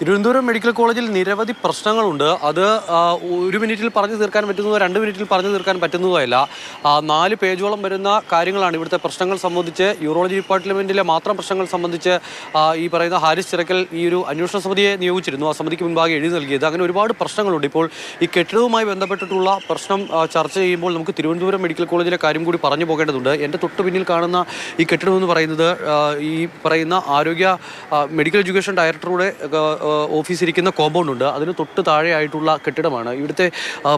Thiruvananthapuram medical കോളേജിൽ നിരവധി പ്രശ്നങ്ങളുണ്ട്. അത് ഒരു മിനിറ്റിൽ പറഞ്ഞു തീർക്കാൻ പറ്റുന്നതോ 2 മിനിറ്റിൽ പറഞ്ഞു തീർക്കാൻ പറ്റുന്നതോ അല്ല. 4 പേജോളം വരുന്ന കാര്യങ്ങളാണ് ഇവിടുത്തെ പ്രശ്നങ്ങൾ സംബന്ധിച്ച്, യൂറോളജി ഡിപ്പാർട്ട്മെൻറ്റിലെ മാത്രം പ്രശ്നങ്ങൾ സംബന്ധിച്ച് ഈ പറയുന്ന ഹാരിസ് ചിറക്കൽ ഈ ഒരു അന്വേഷണ സമിതിയെ നിയോഗിച്ചിരുന്നു. ആ സമിതിക്ക് മുൻപാകെ എഴുതി നൽകിയത്. അങ്ങനെ ഒരുപാട് പ്രശ്നങ്ങളുണ്ട്. ഇപ്പോൾ ഈ കെട്ടിടവുമായി ബന്ധപ്പെട്ടിട്ടുള്ള പ്രശ്നം ചർച്ച ചെയ്യുമ്പോൾ നമുക്ക് തിരുവനന്തപുരം മെഡിക്കൽ കോളേജിലെ കാര്യം കൂടി പറഞ്ഞു പോകേണ്ടതുണ്ട്. എൻ്റെ തൊട്ട് പിന്നിൽ കാണുന്ന ഈ കെട്ടിടം എന്ന് പറയുന്നത് ഈ പറയുന്ന ആരോഗ്യ മെഡിക്കൽ എഡ്യൂക്കേഷൻ ഡയറക്ടറുടെ ഓഫീസ് ഇരിക്കുന്ന കോമ്പൗണ്ട് ഉണ്ട്. അതിന് തൊട്ട് താഴെയായിട്ടുള്ള കെട്ടിടമാണ്. ഇവിടുത്തെ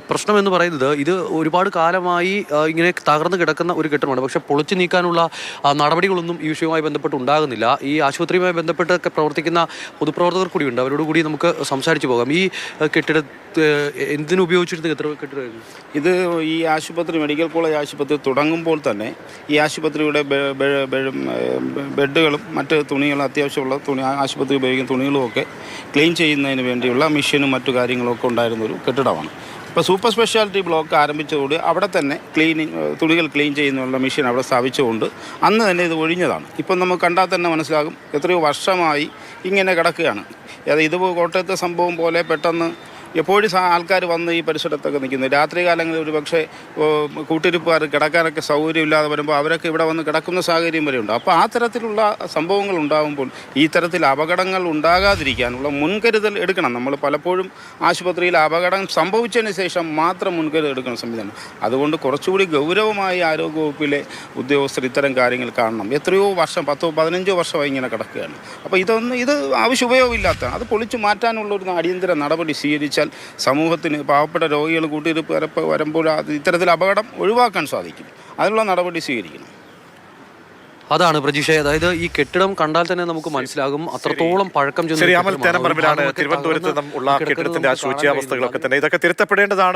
പ്രശ്നം എന്ന് പറയുന്നത് ഇത് ഒരുപാട് കാലമായി ഇങ്ങനെ തകർന്നു കിടക്കുന്ന ഒരു കെട്ടിടമാണ്. പക്ഷേ പൊളിച്ചു നീക്കാനുള്ള നടപടികളൊന്നും ഈ വിഷയവുമായി ബന്ധപ്പെട്ട് ഉണ്ടാകുന്നില്ല. ഈ ആശുപത്രിയുമായി ബന്ധപ്പെട്ടൊക്കെ പ്രവർത്തിക്കുന്ന പൊതുപ്രവർത്തകർ കൂടിയുണ്ട്. അവരോട് കൂടി നമുക്ക് സംസാരിച്ച് പോകാം. ഈ കെട്ടിട എന്തിനുപയോഗിച്ചിരുന്ന കെട്ടിടമായിരുന്നു ഇത്? ഈ ആശുപത്രി, മെഡിക്കൽ കോളേജ് ആശുപത്രി തുടങ്ങുമ്പോൾ തന്നെ ഈ ആശുപത്രിയുടെ ബെഡുകളും മറ്റ് തുണികളും, അത്യാവശ്യമുള്ള ആശുപത്രി ഉപയോഗിക്കുന്ന തുണികളും ഒക്കെ ക്ലീൻ ചെയ്യുന്നതിന് വേണ്ടിയുള്ള മെഷീനും മറ്റു കാര്യങ്ങളൊക്കെ ഉണ്ടായിരുന്നൊരു കെട്ടിടമാണ്. ഇപ്പോൾ സൂപ്പർ സ്പെഷ്യാലിറ്റി ബ്ലോക്ക് ആരംഭിച്ചതോടെ അവിടെ തന്നെ തുണികൾ ക്ലീൻ ചെയ്യുന്നതിനുള്ള മെഷീൻ അവിടെ സ്ഥാപിച്ചുകൊണ്ട് അന്ന് തന്നെ ഇത് ഒഴിഞ്ഞതാണ്. ഇപ്പം നമുക്ക് കണ്ടാൽ തന്നെ മനസ്സിലാകും എത്രയോ വർഷമായി ഇങ്ങനെ കിടക്കുകയാണ്. ഇത് കോട്ടയത്തെ സംഭവം പോലെ പെട്ടെന്ന് എപ്പോഴും ആൾക്കാർ വന്ന് ഈ പരിസരത്തൊക്കെ നിൽക്കുന്നത്. രാത്രി കാലങ്ങളിൽ ഒരു പക്ഷേ കൂട്ടിരിപ്പുകാർ കിടക്കാനൊക്കെ സൗകര്യമില്ലാതെ വരുമ്പോൾ അവരൊക്കെ ഇവിടെ വന്ന് കിടക്കുന്ന സാഹചര്യം വരെ ഉണ്ട്. അപ്പോൾ ആ തരത്തിലുള്ള സംഭവങ്ങൾ ഉണ്ടാകുമ്പോൾ ഈ തരത്തിൽ അപകടങ്ങൾ ഉണ്ടാകാതിരിക്കാനുള്ള മുൻകരുതൽ എടുക്കണം. നമ്മൾ പലപ്പോഴും ആശുപത്രിയിൽ അപകടം സംഭവിച്ചതിന് ശേഷം മാത്രം മുൻകരുതൽ എടുക്കണം സംവിധാനം. അതുകൊണ്ട് കുറച്ചുകൂടി ഗൗരവമായി ആരോഗ്യവകുപ്പിലെ ഉദ്യോഗസ്ഥർ ഇത്തരം കാര്യങ്ങൾ കാണണം. എത്രയോ വർഷം, 10-15 വർഷമായി ഇങ്ങനെ കിടക്കുകയാണ്. അപ്പോൾ ഇത് ആവശ്യ ഉപയോഗമില്ലാത്ത, അത് പൊളിച്ചു മാറ്റാനുള്ളൊരു അടിയന്തര നടപടി സ്വീകരിച്ചാൽ സമൂഹത്തിന്, പാവപ്പെട്ട രോഗികൾ, കൂട്ടിരിപ്പ് വരുമ്പോൾ ഇത്തരത്തിൽ അപകടം ഒഴിവാക്കാൻ സാധിക്കും. അതിനുള്ള നടപടി സ്വീകരിക്കണം. അതാണ് പ്രജീഷേ. അതായത് ഈ കെട്ടിടം കണ്ടാൽ തന്നെ നമുക്ക് മനസ്സിലാകും അത്രത്തോളം പഴക്കം ചെന്ന തിരുവനന്തപുരത്ത് ഉള്ള കെട്ടിടത്തിന്റെ ശുചിയാവസ്ഥകളൊക്കെ തന്നെ ഇതൊക്കെ തിരുത്തപ്പെടേണ്ടതാണ്.